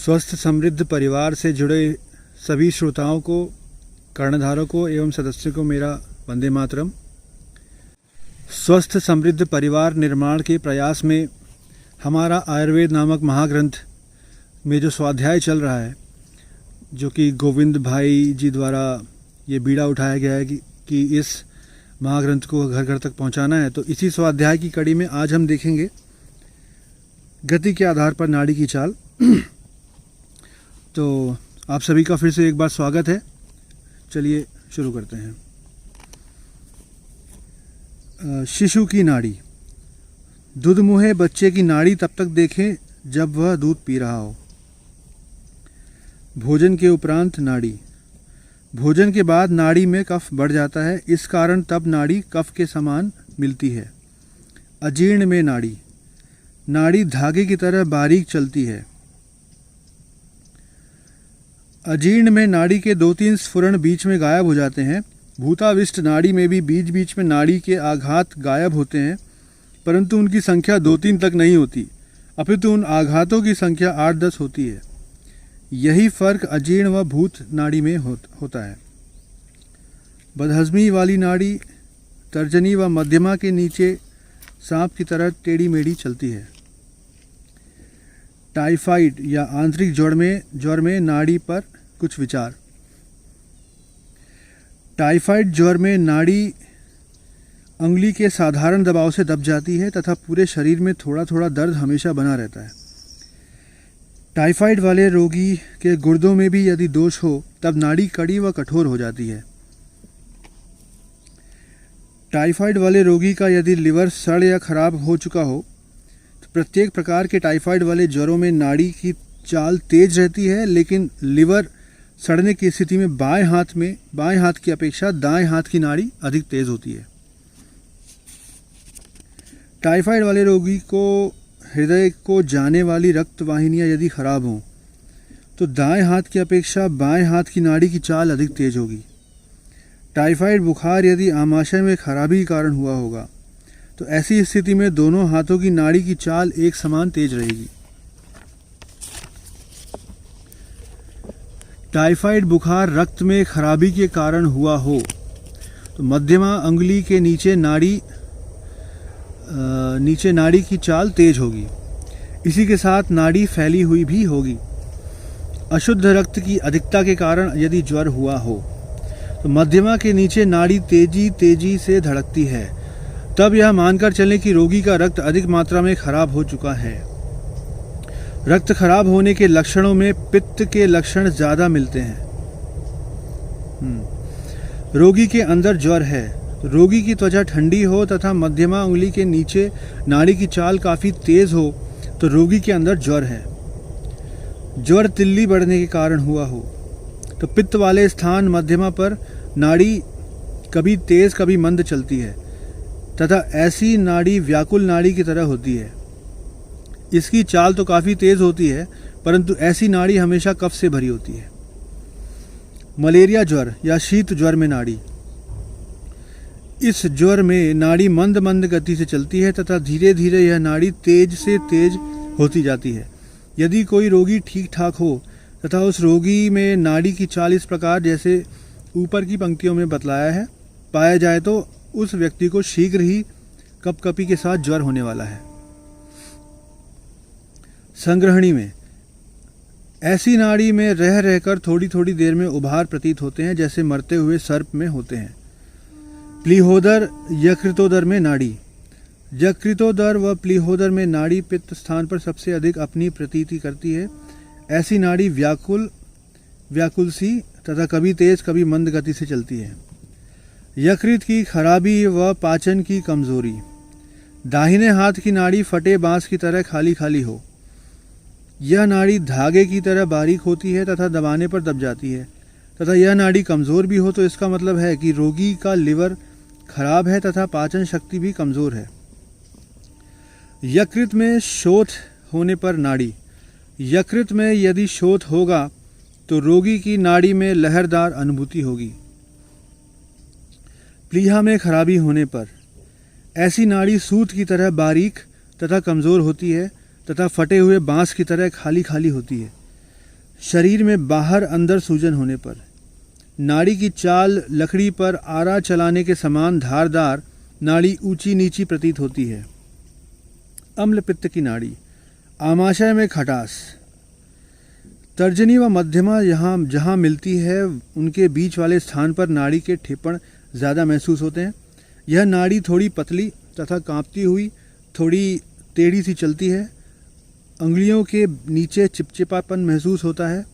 स्वस्थ समृद्ध परिवार से जुड़े सभी श्रोताओं को, कर्णधारकों एवं सदस्यों को मेरा वंदे मातरम। स्वस्थ समृद्ध परिवार निर्माण के प्रयास में हमारा आयुर्वेद नामक महाग्रंथ में जो स्वाध्याय चल रहा है, जो कि गोविंद भाई जी द्वारा ये बीड़ा उठाया गया है कि इस महाग्रंथ को घर घर तक पहुंचाना है, तो इसी स्वाध्याय की कड़ी में आज हम देखेंगे गति के आधार पर नाड़ी की चाल। तो आप सभी का फिर से एक बार स्वागत है। चलिए शुरू करते हैं। शिशु की नाड़ी। दुधमुहे बच्चे की नाड़ी तब तक देखें जब वह दूध पी रहा हो। भोजन के उपरांत नाड़ी। भोजन के बाद नाड़ी में कफ बढ़ जाता है, इस कारण तब नाड़ी कफ के समान मिलती है। अजीर्ण में नाड़ी। नाड़ी धागे की तरह बारीक चलती है। अजीर्ण में नाड़ी के 2-3 स्फुरण बीच में गायब हो जाते हैं। भूताविष्ट नाड़ी में भी बीच बीच में नाड़ी के आघात गायब होते हैं, परंतु उनकी संख्या 2-3 तक नहीं होती, अपितु उन आघातों की संख्या 8-10 होती है। यही फर्क अजीर्ण व भूत नाड़ी में होता है। बदहजमी वाली नाड़ी तर्जनी व मध्यमा के नीचे सांप की तरह टेढ़ी मेढ़ी चलती है। टाइफाइड या आंतरिक ज्वर में नाड़ी पर कुछ विचार। टाइफाइड ज्वर में नाड़ी अंगुली के साधारण दबाव से दब जाती है तथा पूरे शरीर में थोड़ा थोड़ा दर्द हमेशा बना रहता है। टाइफाइड वाले रोगी के गुर्दों में भी यदि दोष हो तब नाड़ी कड़ी व कठोर हो जाती है। टाइफाइड वाले रोगी का यदि लिवर सड़ या खराब हो चुका हो तो प्रत्येक प्रकार के टाइफाइड वाले ज्वरों में नाड़ी की चाल तेज रहती है, लेकिन लिवर सड़ने की स्थिति में बाएं हाथ की अपेक्षा दाएं हाथ की नाड़ी अधिक तेज होती है। टाइफाइड वाले रोगी को हृदय को जाने वाली रक्त वाहिनियां यदि खराब हों तो दाएं हाथ की अपेक्षा बाएं हाथ की नाड़ी की चाल अधिक तेज होगी। टाइफाइड बुखार यदि आमाशय में खराबी के कारण हुआ होगा तो ऐसी स्थिति में दोनों हाथों की नाड़ी की चाल एक समान तेज रहेगी। टाइफाइड बुखार रक्त में खराबी के कारण हुआ हो तो मध्यमा अंगुली के नीचे नाड़ी की चाल तेज होगी। इसी के साथ नाड़ी फैली हुई भी होगी। अशुद्ध रक्त की अधिकता के कारण यदि ज्वर हुआ हो तो मध्यमा के नीचे नाड़ी तेजी से धड़कती है, तब यह मानकर चलें कि रोगी का रक्त अधिक मात्रा में खराब हो चुका है। रक्त खराब होने के लक्षणों में पित्त के लक्षण ज्यादा मिलते हैं। रोगी के अंदर ज्वर है तो रोगी की त्वचा ठंडी हो तथा मध्यमा उंगली के नीचे नाड़ी की चाल काफी तेज हो तो रोगी के अंदर ज्वर है। ज्वर तिल्ली बढ़ने के कारण हुआ हो तो पित्त वाले स्थान मध्यमा पर नाड़ी कभी तेज कभी मंद चलती है तथा ऐसी नाड़ी व्याकुल नाड़ी की तरह होती है। इसकी चाल तो काफ़ी तेज होती है, परंतु ऐसी नाड़ी हमेशा कफ से भरी होती है। मलेरिया ज्वर या शीत ज्वर में नाड़ी। इस ज्वर में नाड़ी मंद मंद गति से चलती है तथा धीरे धीरे यह नाड़ी तेज से तेज होती जाती है। यदि कोई रोगी ठीक ठाक हो तथा उस रोगी में नाड़ी की चाल इस प्रकार जैसे ऊपर की पंक्तियों में बतलाया है पाया जाए तो उस व्यक्ति को शीघ्र ही कपकपी के साथ ज्वर होने वाला है। संग्रहणी में। ऐसी नाड़ी में रह रहकर थोड़ी थोड़ी देर में उभार प्रतीत होते हैं, जैसे मरते हुए सर्प में होते हैं। प्लीहोदर यकृतोदर में नाड़ी। यकृतोदर व प्लीहोदर में नाड़ी पित्त स्थान पर सबसे अधिक अपनी प्रतीति करती है। ऐसी नाड़ी व्याकुल सी तथा कभी तेज कभी मंद गति से चलती है। यकृत की खराबी व पाचन की कमजोरी। दाहिने हाथ की नाड़ी फटे बांस की तरह खाली खाली हो। यह नाड़ी धागे की तरह बारीक होती है तथा दबाने पर दब जाती है तथा यह नाड़ी कमज़ोर भी हो तो इसका मतलब है कि रोगी का लिवर खराब है तथा पाचन शक्ति भी कमज़ोर है। यकृत में शोथ होने पर नाड़ी। यकृत में यदि शोथ होगा तो रोगी की नाड़ी में लहरदार अनुभूति होगी। प्लीहा में खराबी होने पर ऐसी नाड़ी सूत की तरह बारीक तथा कमज़ोर होती है तथा फटे हुए बांस की तरह खाली खाली होती है। शरीर में बाहर अंदर सूजन होने पर। नाड़ी की चाल लकड़ी पर आरा चलाने के समान धारदार, नाड़ी ऊंची नीची प्रतीत होती है। अम्ल पित्त की नाड़ी, आमाशय में खटास। तर्जनी व मध्यमा जहाँ मिलती है उनके बीच वाले स्थान पर नाड़ी के ठेपण ज़्यादा महसूस होते हैं। यह नाड़ी थोड़ी पतली तथा कांपती हुई थोड़ी टेढ़ी सी चलती है। अंगुलियों के नीचे चिपचिपापन महसूस होता है।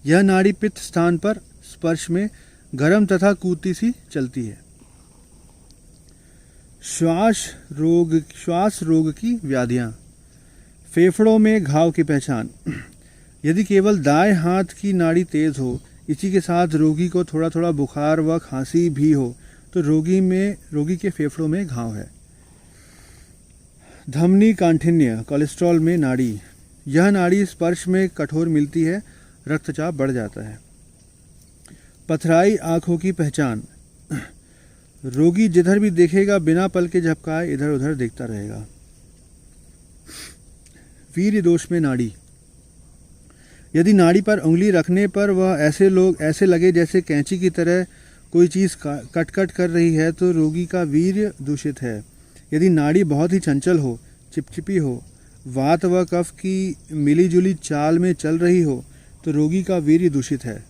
यह नाड़ी पित्त स्थान पर स्पर्श में गर्म तथा कूदती सी चलती है। श्वास रोग की व्याधियाँ। फेफड़ों में घाव की पहचान। यदि केवल दाएं हाथ की नाड़ी तेज हो, इसी के साथ रोगी को थोड़ा थोड़ा बुखार व खांसी भी हो, तो रोगी के फेफड़ों में घाव है। धमनी काठिन्य, कोलेस्ट्रॉल में नाड़ी। यह नाड़ी स्पर्श में कठोर मिलती है, रक्तचाप बढ़ जाता है। पथराई आँखों की पहचान। रोगी जिधर भी देखेगा बिना पल के झपकाए इधर उधर देखता रहेगा। वीर्य दोष में नाड़ी। यदि नाड़ी पर उंगली रखने पर वह ऐसे लगे जैसे कैंची की तरह कोई चीज़ कट कर रही है, तो रोगी का वीर्य दूषित है। यदि नाड़ी बहुत ही चंचल हो, चिपचिपी हो, वात व कफ की मिलीजुली चाल में चल रही हो, तो रोगी का वीर्य दूषित है।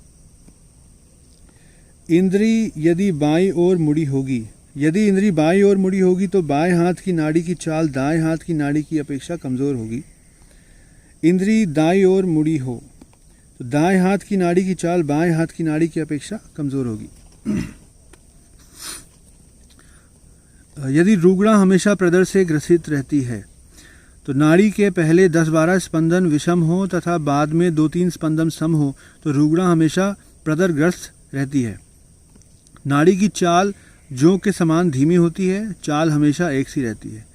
इंद्री यदि बाईं ओर मुड़ी होगी, यदि इंद्री बाईं ओर मुड़ी होगी तो बाएं हाथ की नाड़ी की चाल दाएं हाथ की नाड़ी की अपेक्षा कमज़ोर होगी। इंद्री दाईं ओर मुड़ी हो तो दाएं हाथ की नाड़ी की चाल बाएं हाथ की नाड़ी की अपेक्षा कमज़ोर होगी। यदि रुगड़ा हमेशा प्रदर से ग्रसित रहती है, तो नाड़ी के पहले 10-12 स्पंदन विषम हो तथा बाद में 2-3 स्पंदन सम हो, तो रुगड़ा हमेशा प्रदरग्रस्त रहती है। नाड़ी की चाल जोंक के समान धीमी होती है, चाल हमेशा एक सी रहती है।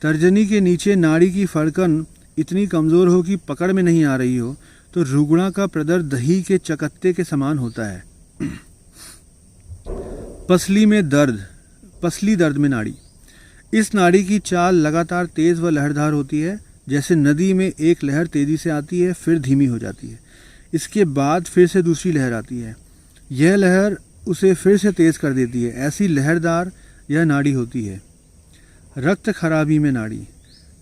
तर्जनी के नीचे नाड़ी की फड़कन इतनी कमज़ोर हो कि पकड़ में नहीं आ रही हो, तो रुगड़ा का प्रदर दही के चकत्ते के समान होता है। पसली दर्द में नाड़ी। इस नाड़ी की चाल लगातार तेज व लहरदार होती है, जैसे नदी में एक लहर तेजी से आती है फिर धीमी हो जाती है, इसके बाद फिर से दूसरी लहर आती है, यह लहर उसे फिर से तेज कर देती है। ऐसी लहरदार यह नाड़ी होती है। रक्त खराबी में नाड़ी।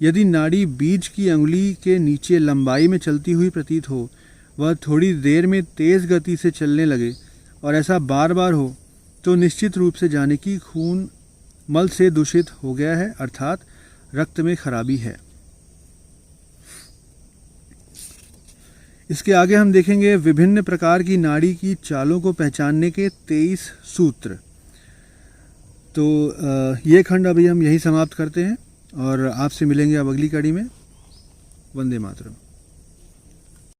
यदि नाड़ी बीज की अंगुली के नीचे लंबाई में चलती हुई प्रतीत हो, वह थोड़ी देर में तेज गति से चलने लगे और ऐसा बार बार हो, तो निश्चित रूप से जाने की खून मल से दूषित हो गया है, अर्थात रक्त में खराबी है। इसके आगे हम देखेंगे विभिन्न प्रकार की नाड़ी की चालों को पहचानने के 23 सूत्र। तो ये खंड अभी हम यही समाप्त करते हैं और आपसे मिलेंगे अब अगली कड़ी में। वंदे मातरम।